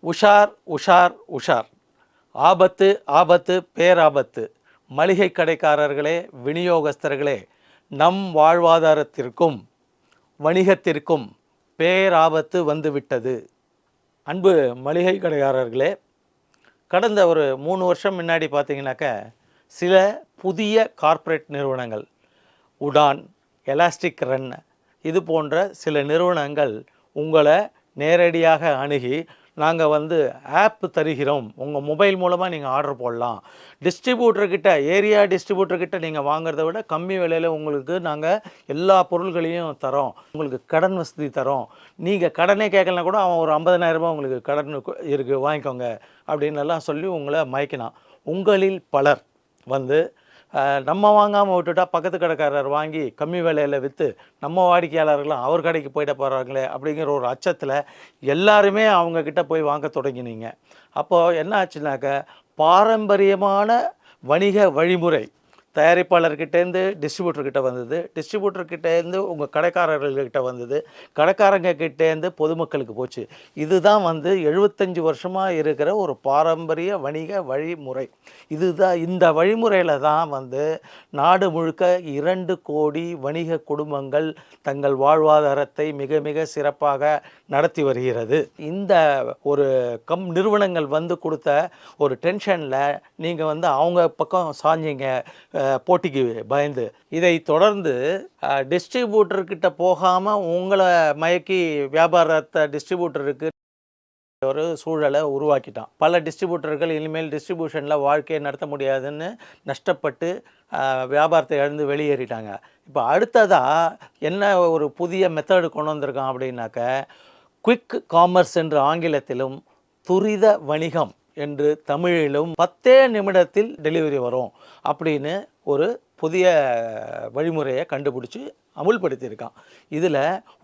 உஷார் உஷார் உஷார், ஆபத்து ஆபத்து பேராபத்து. மளிகை கடைக்காரர்களே, விநியோகஸ்தர்களே, நம் வாழ்வாதாரத்திற்கும் வணிகத்திற்கும் பேராபத்து வந்துவிட்டது. அன்பு மளிகை கடைக்காரர்களே, கடந்த ஒரு 3 வருஷம் முன்னாடி பார்த்தீங்கன்னாக்க சில புதிய கார்ப்பரேட் நிறுவனங்கள், உடான், எலாஸ்டிக் ரன், இது போன்ற சில நிறுவனங்கள் உங்களை நேரடியாக அணுகி, நாங்கள் ஆப் தருகிறோம், உங்கள் மொபைல் மூலமாக நீங்கள் ஆர்டர் போடலாம், டிஸ்ட்ரிபியூட்டர்கிட்ட, ஏரியா டிஸ்ட்ரிபியூட்டர்கிட்ட நீங்கள் வாங்குறத விட கம்மி விலையில் உங்களுக்கு நாங்கள் எல்லா பொருள்களையும் தரோம், உங்களுக்கு கடன் வசதி தரோம், நீங்கள் கடனே கேட்கலனா கூட அவன் ஒரு 50,000 ரூபாய் உங்களுக்கு கடன் இருக்குது வாங்கிக்கோங்க அப்படின்னு எல்லாம் சொல்லி உங்களை மயக்கினான். உங்களில் பலர் நம்ம வாங்காமல் விட்டுட்டா பக்கத்து கடைக்காரர் வாங்கி கம்மி விலையில் விற்று நம்ம வாடிக்கையாளர்களும் அவர் கடைக்கு போயிட போகிறாங்களே அப்படிங்கிற ஒரு அச்சத்தில் எல்லாருமே அவங்கக்கிட்ட போய் வாங்க தொடங்கினீங்க. அப்போது என்ன ஆச்சுனாக்க, பாரம்பரியமான வணிக வழிமுறை தயாரிப்பாளர்கிட்டேருந்து டிஸ்ட்ரிபியூட்டர்கிட்ட வந்தது, டிஸ்ட்ரிபியூட்டர்கிட்டேருந்து உங்கள் கடைக்காரர்கள்கிட்ட வந்தது, கடைக்காரங்கக்கிட்டேருந்து பொதுமக்களுக்கு போச்சு. இதுதான் 75 வருஷமாக இருக்கிற ஒரு பாரம்பரிய வணிக வழிமுறை. இந்த வழிமுறையில் தான் நாடு முழுக்க 2 கோடி வணிக குடும்பங்கள் தங்கள் வாழ்வாதாரத்தை மிக மிக சிறப்பாக நடத்தி வருகிறது. இந்த ஒரு நிறுவனங்கள் கொடுத்த ஒரு டென்ஷனில் நீங்கள் அவங்க பக்கம் சாஞ்சிங்க, போட்டிக்கு பயந்து. இதை தொடர்ந்து டிஸ்ட்ரிபியூட்டர்கிட்ட போகாமல் உங்களை மயக்கி வியாபாரத்தை டிஸ்ட்ரிபியூட்டருக்கு ஒரு சூழலை உருவாக்கிட்டான். பல டிஸ்ட்ரிபியூட்டர்கள் இனிமேல் டிஸ்ட்ரிபியூஷனில் வாழ்க்கையை நடத்த முடியாதுன்னு நஷ்டப்பட்டு வியாபாரத்தை இழந்து வெளியேறிட்டாங்க. இப்போ அடுத்ததாக என்ன ஒரு புதிய மெத்தடு கொண்டு வந்திருக்கான் அப்படின்னாக்க, குவிக் காமர்ஸ் என்று ஆங்கிலத்திலும் துரித வணிகம் என்று தமிழிலும் 10 நிமிடத்தில் டெலிவரி வரும் அப்படின்னு ஒரு புதிய வழிமுறையை கண்டுபிடிச்சி அமுல்படுத்தியிருக்கான். இதில்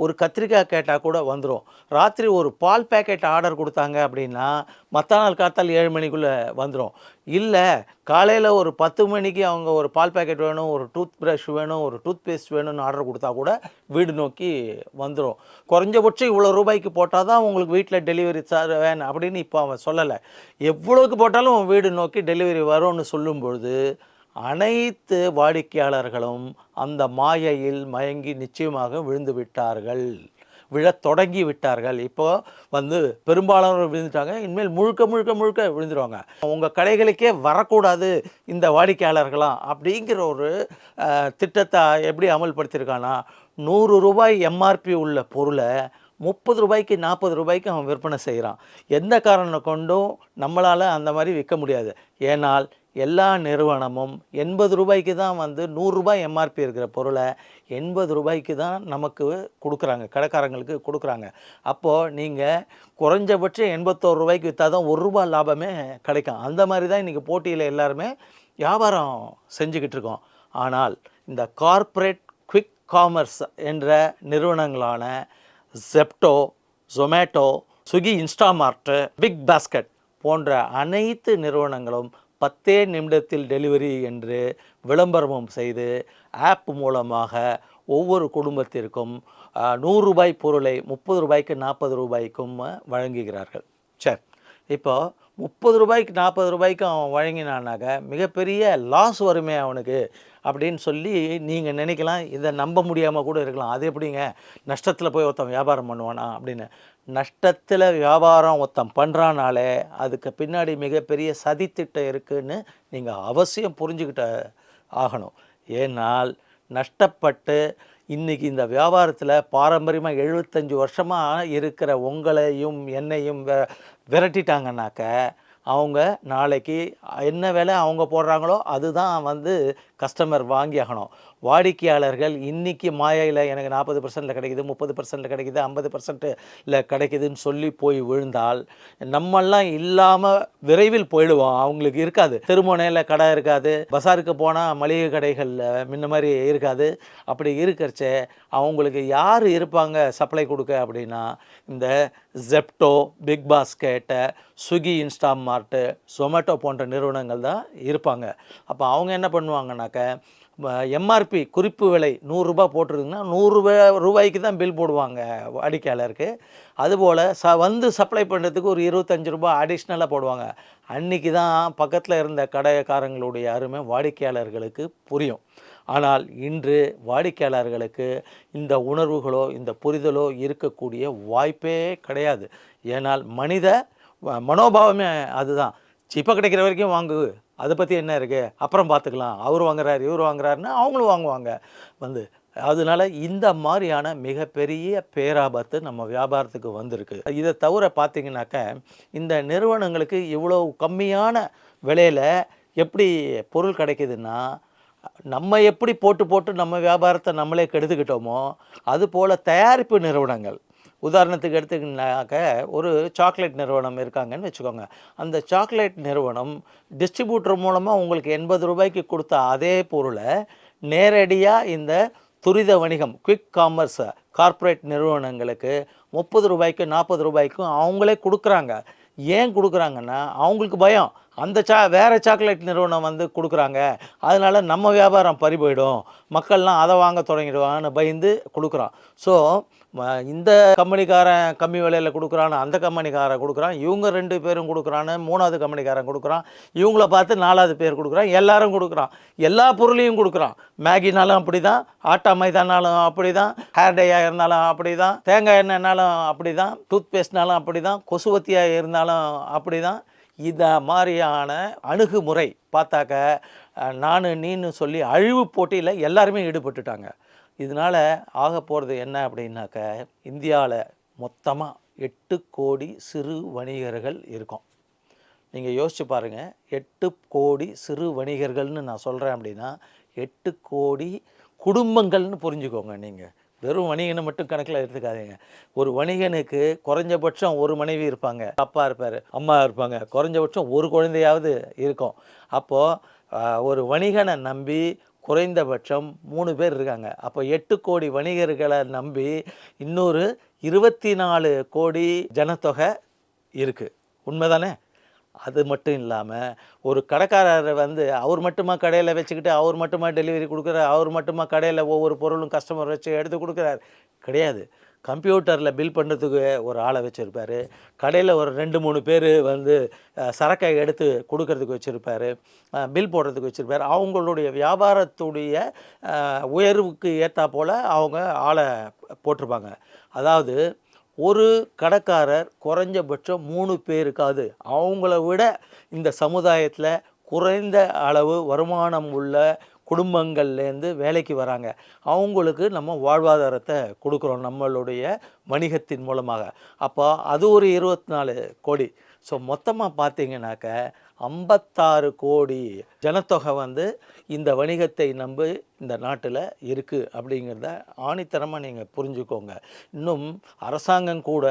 ஒரு கத்திரிக்காய் கேட்டால் கூட வந்துடும். ராத்திரி ஒரு பால் பேக்கெட் ஆர்டர் கொடுத்தாங்க அப்படின்னா மற்ற நாள் காத்தால் 7 மணிக்குள்ளே வந்துடும். இல்லை, காலையில் ஒரு 10 மணிக்கு அவங்க ஒரு பால் பேக்கெட் வேணும், ஒரு டூத் ப்ரஷ் வேணும், ஒரு டூத் பேஸ்ட் வேணும்னு ஆர்டர் கொடுத்தா கூட வீடு நோக்கி வந்துடும். குறைஞ்சபட்சம் இவ்வளோ ரூபாய்க்கு போட்டால் தான் உங்களுக்கு வீட்டில் டெலிவரி வேணும் அப்படின்னு இப்போ அவன் சொல்லலை. எவ்வளோக்கு போட்டாலும் வீடு நோக்கி டெலிவரி வரும்னு சொல்லும்பொழுது அனைத்து வாடிக்கையாளர்களும் அந்த மாயையில் மயங்கி நிச்சயமாக விழத் தொடங்கி விட்டார்கள். இப்போது பெரும்பாலானவர் விழுந்துட்டாங்க. இனிமேல் முழுக்க முழுக்க முழுக்க விழுந்துருவாங்க. உங்கள் கடைகளுக்கே வரக்கூடாது இந்த வாடிக்கையாளர்களாம் அப்படிங்கிற ஒரு திட்டத்தை எப்படி அமல்படுத்தியிருக்கானா, 100 ரூபாய் எம்ஆர்பி உள்ள பொருளை 30 ரூபாய்க்கு 40 ரூபாய்க்கு அவன் விற்பனை செய்கிறான். எந்த காரணம் கொண்டும் நம்மளால் அந்த மாதிரி விற்க முடியாது. ஏனால் எல்லா நிறுவனமும் 80 ரூபாய்க்கு தான் 100 ரூபாய் எம்ஆர்பி இருக்கிற பொருளை 80 ரூபாய்க்கு தான் நமக்கு கொடுக்குறாங்க, கடைக்காரங்களுக்கு கொடுக்குறாங்க. அப்போது நீங்கள் குறைஞ்சபட்சம் 81 ரூபாய்க்கு விற்றா தான் 1 ரூபாய் லாபமே கிடைக்கும். அந்த மாதிரி தான் இன்றைக்கி போட்டியில் எல்லாருமே வியாபாரம் செஞ்சுக்கிட்டு இருக்கோம். ஆனால் இந்த கார்ப்பரேட் குவிக் காமர்ஸ் என்ற நிறுவனங்களான Zepto, Zomato, Swiggy, Instamart, Big Basket போன்ற அனைத்து நிறுவனங்களும் 10 நிமிடத்தில் டெலிவரி என்று விளம்பரமும் செய்து ஆப் மூலமாக ஒவ்வொரு குடும்பத்திற்கும் 100 ரூபாய் பொருளை 30 ரூபாய்க்கு 40 ரூபாய்க்கும் வழங்குகிறார்கள். சரி, இப்போது 30 ரூபாய்க்கு 40 ரூபாய்க்கு அவன் வழங்கினானாக்க மிகப்பெரிய லாஸ் வருமே அவனுக்கு அப்படின்னு சொல்லி நீங்கள் நினைக்கலாம். இதை நம்ப முடியாமல் கூட இருக்கலாம். அது எப்படிங்க நஷ்டத்தில் போய் ஒருத்தன் வியாபாரம் பண்ணுவானா அப்படின்னு. நஷ்டத்தில் வியாபாரம் ஒருத்தன் பண்ணுறானாலே அதுக்கு பின்னாடி மிகப்பெரிய சதித்திட்டம் இருக்குதுன்னு நீங்கள் அவசியம் புரிஞ்சுக்கிட்ட ஆகணும். ஏனால் நஷ்டப்பட்டு இன்றைக்கி இந்த வியாபாரத்தில் பாரம்பரியமாக 75 வருஷமாக இருக்கிற உங்களையும் என்னையும் விரட்டிட்டாங்கன்னாக்க, அவங்க நாளைக்கு என்ன விலை அவங்க போடுறாங்களோ அதுதான் கஸ்டமர் வாங்கி ஆகணும். வாடிக்கையாளர்கள் இன்றைக்கி மாயையில் எனக்கு 40% கிடைக்குது, 30% கிடைக்குது, 50% கிடைக்குதுன்னு சொல்லி போய் விழுந்தால் நம்மெல்லாம் இல்லாமல் விரைவில் போயிடுவோம். அவங்களுக்கு இருக்காது, தெருமுனையில் கடை இருக்காது, பஸாருக்கு போனால் மளிகை கடைகளில் முன்ன மாதிரி இருக்காது. அப்படி இருக்கிறச்சே அவங்களுக்கு யார் இருப்பாங்க சப்ளை கொடுக்க அப்படின்னா, இந்த Zepto, Big Basket, Swiggy, Instamart, Zomato போன்ற நிறுவனங்கள் தான் இருப்பாங்க. அப்போ அவங்க என்ன பண்ணுவாங்கனாக்க, எம்ஆர்பி குறிப்பு விலை ரூ. 100 போட்டிருக்குன்னா ரூபாய்க்கு தான் பில் போடுவாங்க வாடிக்கையாளருக்கு. அதுபோல் வந்து சப்ளை பண்ணுறதுக்கு ஒரு ரூ. 25 அடிஷ்னலாக போடுவாங்க. அன்றைக்கி தான் பக்கத்தில் இருந்த கடைக்காரங்களுடைய அருமை வாடிக்கையாளர்களுக்கு புரியும். ஆனால் இன்று வாடிக்கையாளர்களுக்கு இந்த உணர்வுகளோ இந்த புரிதலோ இருக்கக்கூடிய வாய்ப்பே கிடையாது. ஏனால் மனித மனோபாவமே அதுதான். சீப்பாக கிடைக்கிற வரைக்கும் வாங்கு, அதை பற்றி என்ன இருக்குது, அப்புறம் பார்த்துக்கலாம், அவர் வாங்குறாரு இவர் வாங்குறாருன்னா அவங்களும் வாங்குவாங்க வந்து. அதனால இந்த மாதிரியான மிகப்பெரிய பேராபத்து நம்ம வியாபாரத்துக்கு வந்திருக்கு. இதை தவிர பார்த்திங்கனாக்க இந்த நிறுவனங்களுக்கு இவ்வளோ கம்மியான விலையில் எப்படி பொருள் கிடைக்குதுன்னா, நம்ம எப்படி போட்டு நம்ம வியாபாரத்தை நம்மளே கெடுத்துக்கிட்டோமோ அதுபோல் தயாரிப்பு நிறுவனங்கள், உதாரணத்துக்கு எடுத்துக்கினாக்க ஒரு சாக்லேட் நிறுவனம் இருக்காங்கன்னு வச்சுக்கோங்க. அந்த சாக்லேட் நிறுவனம் டிஸ்ட்ரிபியூட்டர் மூலமாக உங்களுக்கு ரூ. 80 கொடுத்த அதே பொருளை நேரடியாக இந்த துரித வணிகம் குவிக் காமர்ஸ் கார்ப்பரேட் நிறுவனங்களுக்கு ரூ. 30 ரூபாய்க்கும் அவங்களே கொடுக்குறாங்க. ஏன் கொடுக்குறாங்கன்னா அவங்களுக்கு பயம், அந்த வேறு சாக்லேட் நிறுவனம் வந்து கொடுக்குறாங்க, அதனால் நம்ம வியாபாரம் பறி போயிடும், மக்கள்லாம் அதை வாங்க தொடங்கிடுவாங்கன்னு பயந்து கொடுக்குறான். ஸோ இந்த கம்பெனிக்காரன் கம்மி விலையில் கொடுக்குறான்னு அந்த கம்பெனிக்காரன் கொடுக்குறான், இவங்க 2 பேரும் கொடுக்குறான்னு 3வது கம்பெனிக்காரன் கொடுக்குறான், இவங்கள பார்த்து 4வது பேர் கொடுக்குறான், எல்லாரும் கொடுக்குறான், எல்லா பொருளையும் கொடுக்குறான். மேகினாலும் அப்படி தான், ஆட்டா மைதானாலும் அப்படி தான், ஹேர் டையாக இருந்தாலும் அப்படி தான், தேங்காய் எண்ணெய்னாலும் அப்படி தான், டூத் பேஸ்ட்னாலும் அப்படி தான், கொசுவத்தியாக இருந்தாலும் அப்படி தான். இந்த மாதிரியான அணுகுமுறை பார்த்தாக்க நான் நீன்னு சொல்லி அழிவு போட்டியில் எல்லாருமே ஈடுபட்டுட்டாங்க. இதனால் ஆக போகிறது என்ன அப்படின்னாக்க, இந்தியாவில் மொத்தமாக 8 கோடி சிறு வணிகர்கள் இருக்கோம். நீங்கள் யோசிச்சு பாருங்கள், 8 கோடி சிறு வணிகர்கள்னு நான் சொல்கிறேன் அப்படின்னா 8 கோடி குடும்பங்கள்னு புரிஞ்சுக்கோங்க. நீங்கள் வெறும் வணிகனை மட்டும் கணக்கில் எடுத்துக்காதீங்க. ஒரு வணிகனுக்கு குறைஞ்சபட்சம் ஒரு மனைவி இருப்பாங்க, அப்பா இருப்பார், அம்மா இருப்பாங்க, குறைஞ்சபட்சம் ஒரு குழந்தையாவது இருக்கும். அப்போது ஒரு வணிகனை நம்பி குறைந்தபட்சம் 3 பேர் இருக்காங்க. அப்போ 8 கோடி வணிகர்களை நம்பி இன்னொரு 24 கோடி ஜனத்தொகை இருக்குது. உண்மைதானே? அது மட்டும் இல்லாமல் ஒரு கடைக்காரர் வந்து அவர் மட்டுமா கடையில் வச்சுக்கிட்டு அவர் மட்டுமா டெலிவரி கொடுக்குறார், அவர் மட்டுமா கடையில் ஒவ்வொரு பொருளும் கஸ்டமர் வச்சு எடுத்து கொடுக்குறார் கிடையாது. கம்ப்யூட்டரில் பில் பண்ணுறதுக்கு ஒரு ஆளை வச்சுருப்பார், கடையில் ஒரு 2-3 பேர் வந்து சரக்கை எடுத்து கொடுக்கறதுக்கு வச்சுருப்பார், பில் போடுறதுக்கு வச்சுருப்பார். அவங்களுடைய வியாபாரத்துடைய உயர்வுக்கு ஏற்றா போல் அவங்க ஆளை போட்டிருப்பாங்க. அதாவது ஒரு கடைக்காரர் குறைஞ்சபட்சம் 3 பேருக்காவது அவங்கள விட இந்த சமுதாயத்தில் குறைந்த அளவு வருமானம் உள்ள குடும்பங்கள்லேருந்து வேலைக்கு வராங்க. அவங்களுக்கு நம்ம வாழ்வாதாரத்தை கொடுக்குறோம் நம்மளுடைய வணிகத்தின் மூலமாக. அப்போ அது ஒரு 24 கோடி. ஸோ மொத்தமாக பார்த்தீங்கன்னாக்க 56 கோடி ஜனத்தொகை வந்து இந்த வணிகத்தை நம்பி இந்த நாட்டில் இருக்குது அப்படிங்கிறத ஆணித்தரமாக நீங்கள் புரிஞ்சுக்கோங்க. இன்னும் அரசாங்கம் கூட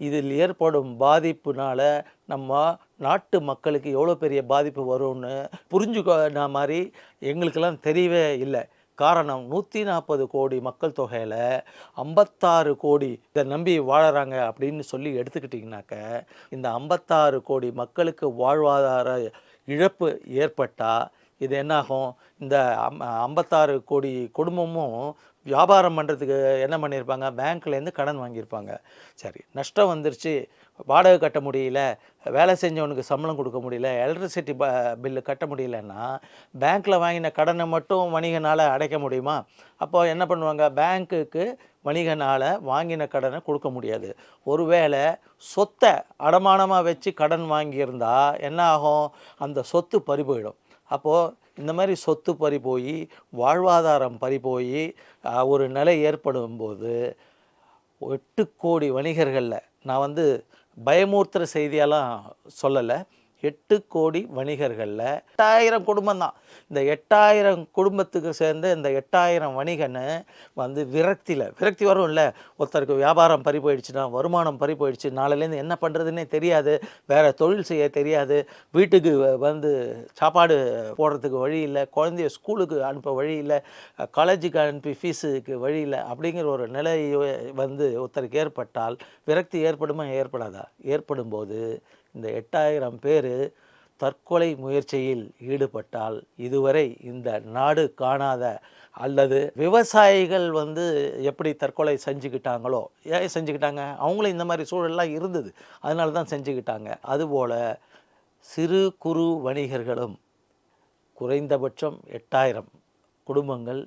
இதில் ஏற்படும் பாதிப்புனால் நம்ம நாட்டு மக்களுக்கு எவ்வளோ பெரிய பாதிப்பு வரும்னு புரிஞ்சுக்கோ மாதிரி எங்களுக்கெல்லாம் தெரியவே இல்லை. காரணம் 140 கோடி மக்கள் தொகையில் 56 கோடி இதை நம்பி வாழறாங்க அப்படின்னு சொல்லி எடுத்துக்கிட்டிங்கனாக்க, இந்த 56 கோடி மக்களுக்கு வாழ்வாதார இழப்பு ஏற்பட்டால் இது என்னாகும்? இந்த 56 கோடி குடும்பமும் வியாபாரம் பண்ணுறதுக்கு என்ன பண்ணியிருப்பாங்க? பேங்க்லேருந்து கடன் வாங்கியிருப்பாங்க. சரி, நஷ்டம் வந்துருச்சு, வாடகை கட்ட முடியல, வேலை செஞ்சவனுக்கு சம்பளம் கொடுக்க முடியல, எலக்ட்ரிசிட்டி பில்லு கட்ட முடியலன்னா பேங்க்கில் வாங்கின கடனை மட்டும் வணிகனால் அடைக்க முடியுமா? அப்போது என்ன பண்ணுவாங்க? பேங்க்குக்கு வணிகனால் வாங்கின கடனை கொடுக்க முடியாது. ஒருவேளை சொத்தை அடமானமாக வச்சு கடன் வாங்கியிருந்தால் என்ன ஆகும்? அந்த சொத்து பறி போயிடும். அப்போது இந்த மாதிரி சொத்து பறி போய் வாழ்வாதாரம் பறி போய் ஒரு நிலை ஏற்படும்போது 8 கோடி வணிகர்களில் நான் வந்து பயமூர்த்துற செய்தியெல்லாம் சொல்லலை, 8 கோடி வணிகர்களில் 8000 குடும்பம் தான். இந்த 8000 குடும்பத்துக்கு சேர்ந்து இந்த 8000 வணிகன்னு வந்து விரக்தி வரும் இல்லை? ஒருத்தருக்கு வியாபாரம் பறி போயிடுச்சுன்னா, வருமானம் பறி போயிடுச்சு, நாளையிலேருந்து என்ன பண்ணுறதுன்னே தெரியாது, வேறு தொழில் செய்ய தெரியாது, வீட்டுக்கு வந்து சாப்பாடு போடுறதுக்கு வழி இல்லை, குழந்தைய ஸ்கூலுக்கு அனுப்ப வழி இல்லை, காலேஜுக்கு அனுப்பி ஃபீஸுக்கு வழி இல்லை அப்படிங்கிற ஒரு நிலை வந்து ஒருத்தருக்கு ஏற்பட்டால் விரக்தி ஏற்படுமா ஏற்படாதா? ஏற்படும்போது இந்த 8000 பேர் தற்கொலை முயற்சியில் ஈடுபட்டால் இதுவரை இந்த நாடு காணாத அல்லது விவசாயிகள் எப்படி தற்கொலை செஞ்சுக்கிட்டாங்களோ, ஏன் செஞ்சுக்கிட்டாங்க, அவங்களும் இந்த மாதிரி சூழல்லாம் இருந்தது, அதனால தான் செஞ்சுக்கிட்டாங்க. அதுபோல் சிறு குறு வணிகர்களும் குறைந்தபட்சம் 8000 குடும்பங்கள்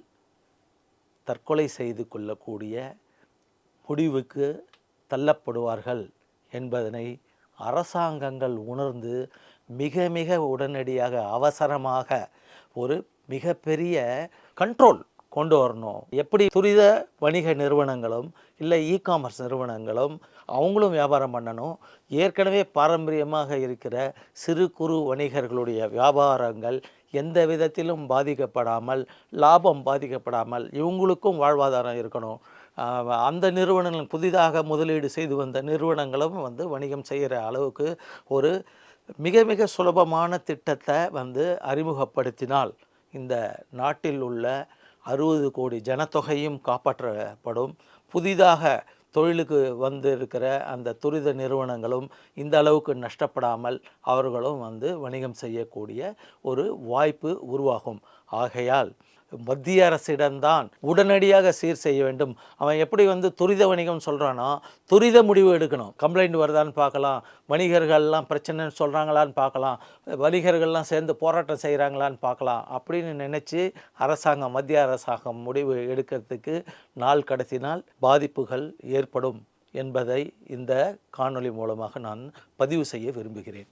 தற்கொலை செய்து கொள்ளக்கூடிய முடிவுக்கு தள்ளப்படுவார்கள் என்பதனை அரசாங்கங்கள் உணர்ந்து மிக மிக உடனடியாக அவசரமாக ஒரு மிகப்பெரிய கண்ட்ரோல் கொண்டு வரணும். எப்படி துரித வணிக நிறுவனங்களும் இல்லை காமர்ஸ் நிறுவனங்களும் அவங்களும் வியாபாரம் பண்ணணும். ஏற்கனவே பாரம்பரியமாக இருக்கிற சிறு குறு வணிகர்களுடைய வியாபாரங்கள் எந்த விதத்திலும் பாதிக்கப்படாமல், லாபம் பாதிக்கப்படாமல் இவங்களுக்கும் வாழ்வாதாரம் இருக்கணும். அந்த நிறுவனங்கள் புதிதாக முதலீடு செய்து வந்த நிறுவனங்களும் வணிகம் செய்கிற அளவுக்கு ஒரு மிக மிக சுலபமான திட்டத்தை அறிமுகப்படுத்தினால் இந்த நாட்டில் உள்ள 60 கோடி ஜனத்தொகையும் காப்பாற்றப்படும். புதிதாக தொழிலுக்கு இருக்கிற அந்த துரித நிறுவனங்களும் இந்த அளவுக்கு நஷ்டப்படாமல் அவர்களும் வணிகம் செய்யக்கூடிய ஒரு வாய்ப்பு உருவாகும். ஆகையால் மத்திய அரசிடம்தான் உடனடியாக சீர் செய்ய வேண்டும். அவன் எப்படி துரித வணிகம் சொல்கிறானோ துரித முடிவு எடுக்கணும். கம்ப்ளைண்ட் வருதான்னு பார்க்கலாம், வணிகர்கள்லாம் பிரச்சனைன்னு சொல்கிறாங்களான்னு பார்க்கலாம், வணிகர்கள்லாம் சேர்ந்து போராட்டம் செய்கிறாங்களான்னு பார்க்கலாம் அப்படின்னு நினச்சி மத்திய அரசாங்கம் முடிவு எடுக்கிறதுக்கு நாள் கடத்தினால் பாதிப்புகள் ஏற்படும் என்பதை இந்த காணொளி மூலமாக நான் பதிவு செய்ய விரும்புகிறேன்.